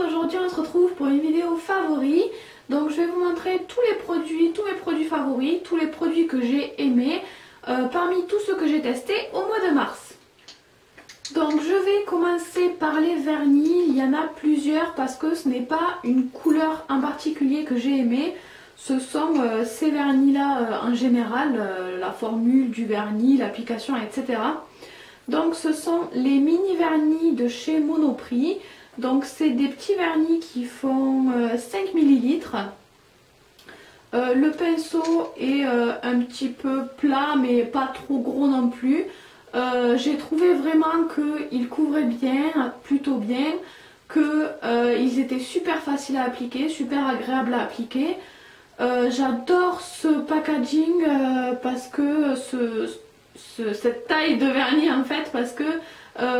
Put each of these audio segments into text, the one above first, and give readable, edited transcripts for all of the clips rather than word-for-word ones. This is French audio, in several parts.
aujourd'hui on se retrouve pour une vidéo favoris. Donc je vais vous montrer tous mes produits favoris, tous les produits que j'ai aimés parmi tous ceux que j'ai testés au mois de mars. Donc je vais commencer par les vernis, il y en a plusieurs parce que ce n'est pas une couleur en particulier que j'ai aimé. Ce sont ces vernis là en général, la formule du vernis, l'application, etc. Donc ce sont les mini vernis de chez Monoprix. Donc c'est des petits vernis qui font 5 ml. Le pinceau est un petit peu plat mais pas trop gros non plus. J'ai trouvé vraiment qu'ils couvraient bien, plutôt bien, qu'ils étaient super faciles à appliquer, super agréables à appliquer. J'adore ce packaging parce que cette taille de vernis en fait, parce que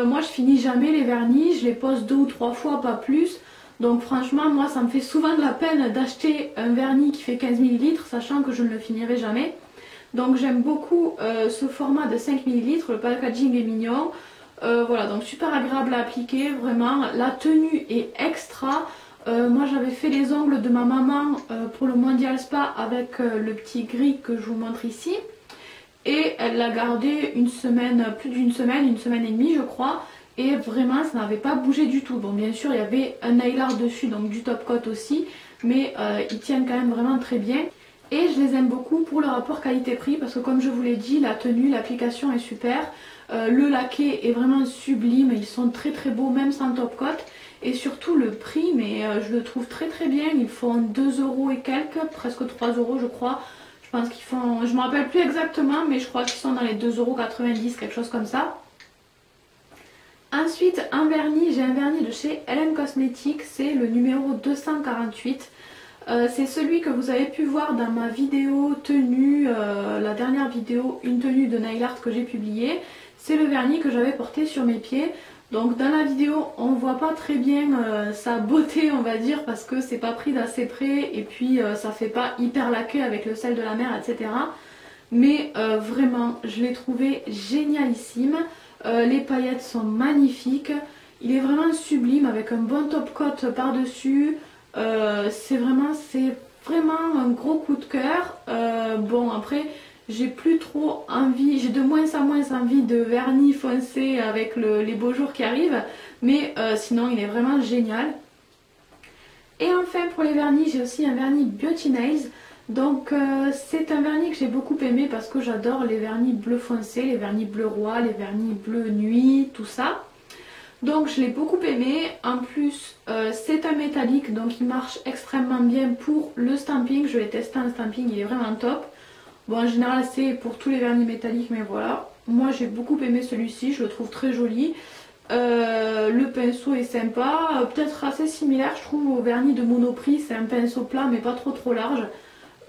moi je finis jamais les vernis, je les pose 2 ou 3 fois, pas plus. Donc franchement moi ça me fait souvent de la peine d'acheter un vernis qui fait 15 ml sachant que je ne le finirai jamais. Donc j'aime beaucoup ce format de 5 ml, le packaging est mignon. Voilà, donc super agréable à appliquer, vraiment. La tenue est extra. Moi j'avais fait les ongles de ma maman pour le Mondial Spa avec le petit gris que je vous montre ici. Et elle l'a gardé une semaine, plus d'une semaine, une semaine et demie je crois. Et vraiment ça n'avait pas bougé du tout. Bon bien sûr il y avait un nail art dessus, donc du top coat aussi. Mais ils tiennent quand même vraiment très bien. Et je les aime beaucoup pour le rapport qualité-prix parce que comme je vous l'ai dit, la tenue, l'application est super. Le laqué est vraiment sublime, ils sont très très beaux même sans top coat. Et surtout le prix, mais je le trouve très très bien, ils font 2 € et quelques, presque 3 € je crois. Je pense qu'ils font, je ne me rappelle plus exactement, mais je crois qu'ils sont dans les 2,90 €, quelque chose comme ça. Ensuite un vernis, j'ai un vernis de chez LM Cosmetics, c'est le numéro 248. C'est celui que vous avez pu voir dans ma vidéo tenue, la dernière vidéo, une tenue de nail art que j'ai publiée. C'est le vernis que j'avais porté sur mes pieds. Donc dans la vidéo on ne voit pas très bien sa beauté on va dire parce que c'est pas pris d'assez près et puis ça fait pas hyper laqué avec le sel de la mer, etc. Mais vraiment je l'ai trouvé génialissime. Les paillettes sont magnifiques. Il est vraiment sublime avec un bon top coat par dessus. C'est vraiment un gros coup de cœur. Bon après j'ai plus trop envie, j'ai de moins en moins envie de vernis foncé avec les beaux jours qui arrivent. Mais sinon il est vraiment génial. Et enfin pour les vernis j'ai aussi un vernis Beauty Nails. Donc c'est un vernis que j'ai beaucoup aimé parce que j'adore les vernis bleu foncé, les vernis bleu roi, les vernis bleu nuit, tout ça. Donc je l'ai beaucoup aimé, en plus c'est un métallique donc il marche extrêmement bien pour le stamping, je l'ai testé en stamping, il est vraiment top. Bon en général c'est pour tous les vernis métalliques mais voilà, moi j'ai beaucoup aimé celui-ci, je le trouve très joli. Le pinceau est sympa, peut-être assez similaire je trouve au vernis de Monoprix, c'est un pinceau plat mais pas trop large.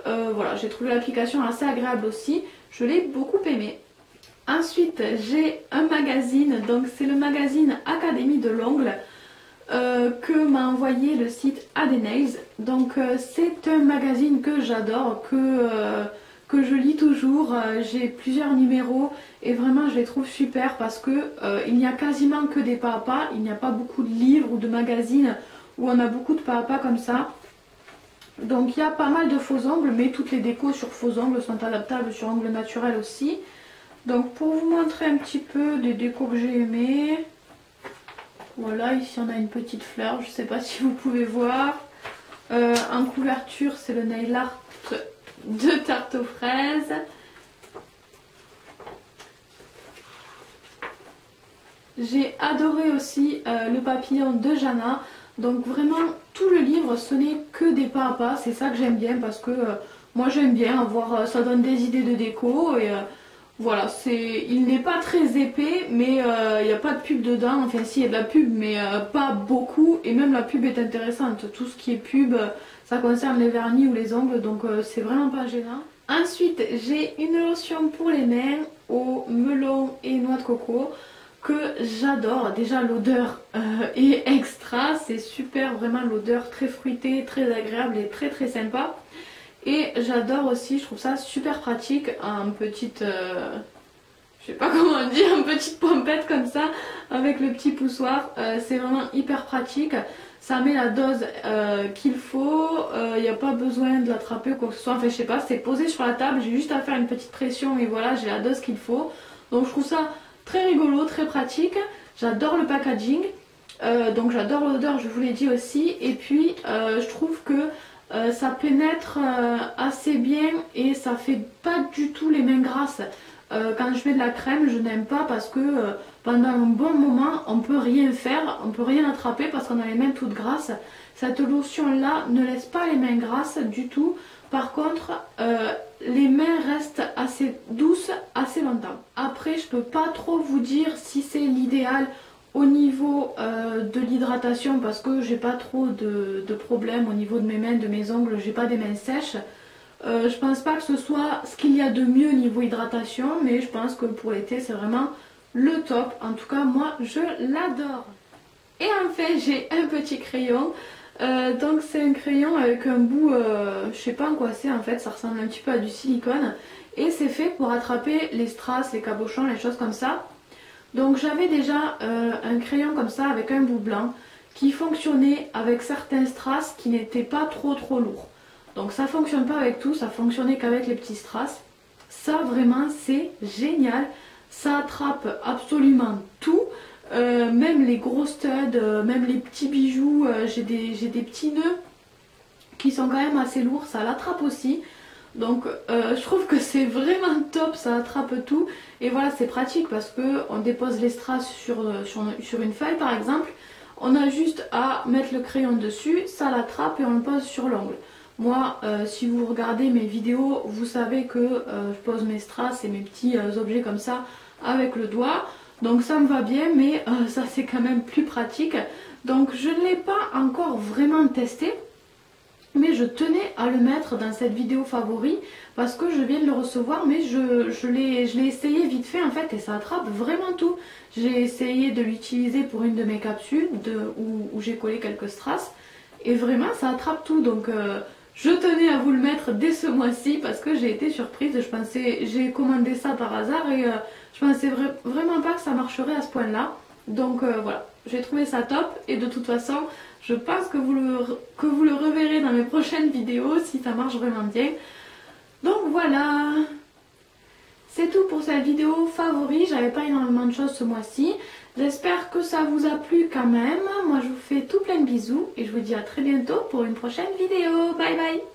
Voilà, j'ai trouvé l'application assez agréable aussi, je l'ai beaucoup aimé. Ensuite j'ai un magazine, donc c'est le magazine Académie de l'ongle que m'a envoyé le site Adenails. Donc c'est un magazine que j'adore, que je lis toujours, j'ai plusieurs numéros et vraiment je les trouve super parce que il n'y a quasiment que des pas à pas, il n'y a pas beaucoup de livres ou de magazines où on a beaucoup de pas à pas comme ça. Donc il y a pas mal de faux ongles mais toutes les décos sur faux ongles sont adaptables sur ongles naturels aussi. Donc pour vous montrer un petit peu des décos que j'ai aimés, voilà ici on a une petite fleur, je ne sais pas si vous pouvez voir. En couverture c'est le nail art de tarte aux fraises. J'ai adoré aussi le papillon de Jana. Donc vraiment tout le livre ce n'est que des pas à pas, c'est ça que j'aime bien parce que moi j'aime bien avoir, ça donne des idées de déco et voilà, il n'est pas très épais mais il n'y a pas de pub dedans, enfin si il y a de la pub mais pas beaucoup et même la pub est intéressante, tout ce qui est pub ça concerne les vernis ou les ongles donc c'est vraiment pas gênant. Ensuite j'ai une lotion pour les mains au melon et noix de coco que j'adore. Déjà l'odeur est extra, c'est super, vraiment l'odeur très fruitée, très agréable et très sympa. Et j'adore aussi, je trouve ça super pratique, en petite, je sais pas comment dire, une petite pompette comme ça avec le petit poussoir. C'est vraiment hyper pratique. Ça met la dose qu'il faut, il n'y a pas besoin de l'attraper ou quoi que ce soit. Enfin, je sais pas, c'est posé sur la table, j'ai juste à faire une petite pression et voilà, j'ai la dose qu'il faut. Donc je trouve ça très rigolo, très pratique. J'adore le packaging, donc j'adore l'odeur, je vous l'ai dit aussi. Et puis je trouve que ça pénètre assez bien et ça fait pas du tout les mains grasses. Quand je mets de la crème, je n'aime pas parce que pendant un bon moment, on peut rien faire, on peut rien attraper parce qu'on a les mains toutes grasses. Cette lotion là ne laisse pas les mains grasses du tout. Par contre, les mains restent assez douces assez longtemps. Après, je peux pas trop vous dire si c'est l'idéal au niveau de l'hydratation parce que j'ai pas trop de problèmes au niveau de mes mains, de mes ongles, j'ai pas des mains sèches. Je pense pas que ce soit ce qu'il y a de mieux niveau hydratation, mais je pense que pour l'été c'est vraiment le top. En tout cas moi je l'adore. Et en fait j'ai un petit crayon. Donc c'est un crayon avec un bout, je sais pas en quoi c'est en fait, ça ressemble un petit peu à du silicone. Et c'est fait pour attraper les strass, les cabochons, les choses comme ça. Donc j'avais déjà un crayon comme ça avec un bout blanc qui fonctionnait avec certains strass qui n'étaient pas trop lourds. Donc ça fonctionne pas avec tout, ça fonctionnait qu'avec les petits strass. Ça vraiment c'est génial, ça attrape absolument tout, même les gros studs, même les petits bijoux, j'ai des petits nœuds qui sont quand même assez lourds, ça l'attrape aussi. Donc je trouve que c'est vraiment top, ça attrape tout. Et voilà, c'est pratique parce que on dépose les strass sur une feuille par exemple. On a juste à mettre le crayon dessus, ça l'attrape et on le pose sur l'ongle. Moi, si vous regardez mes vidéos, vous savez que je pose mes strass et mes petits objets comme ça avec le doigt. Donc ça me va bien, mais ça c'est quand même plus pratique. Donc je ne l'ai pas encore vraiment testé. Mais je tenais à le mettre dans cette vidéo favori parce que je viens de le recevoir, mais je l'ai essayé vite fait en fait et ça attrape vraiment tout. J'ai essayé de l'utiliser pour une de mes capsules où j'ai collé quelques strass et vraiment ça attrape tout. Donc je tenais à vous le mettre dès ce mois-ci parce que j'ai été surprise. J'ai commandé ça par hasard et je pensais vraiment pas que ça marcherait à ce point-là. Donc voilà, j'ai trouvé ça top et de toute façon je pense que vous le reverrez dans mes prochaines vidéos si ça marche vraiment bien. Donc voilà, c'est tout pour cette vidéo favori. J'avais pas énormément de choses ce mois-ci. J'espère que ça vous a plu quand même. Moi je vous fais tout plein de bisous et je vous dis à très bientôt pour une prochaine vidéo. Bye bye.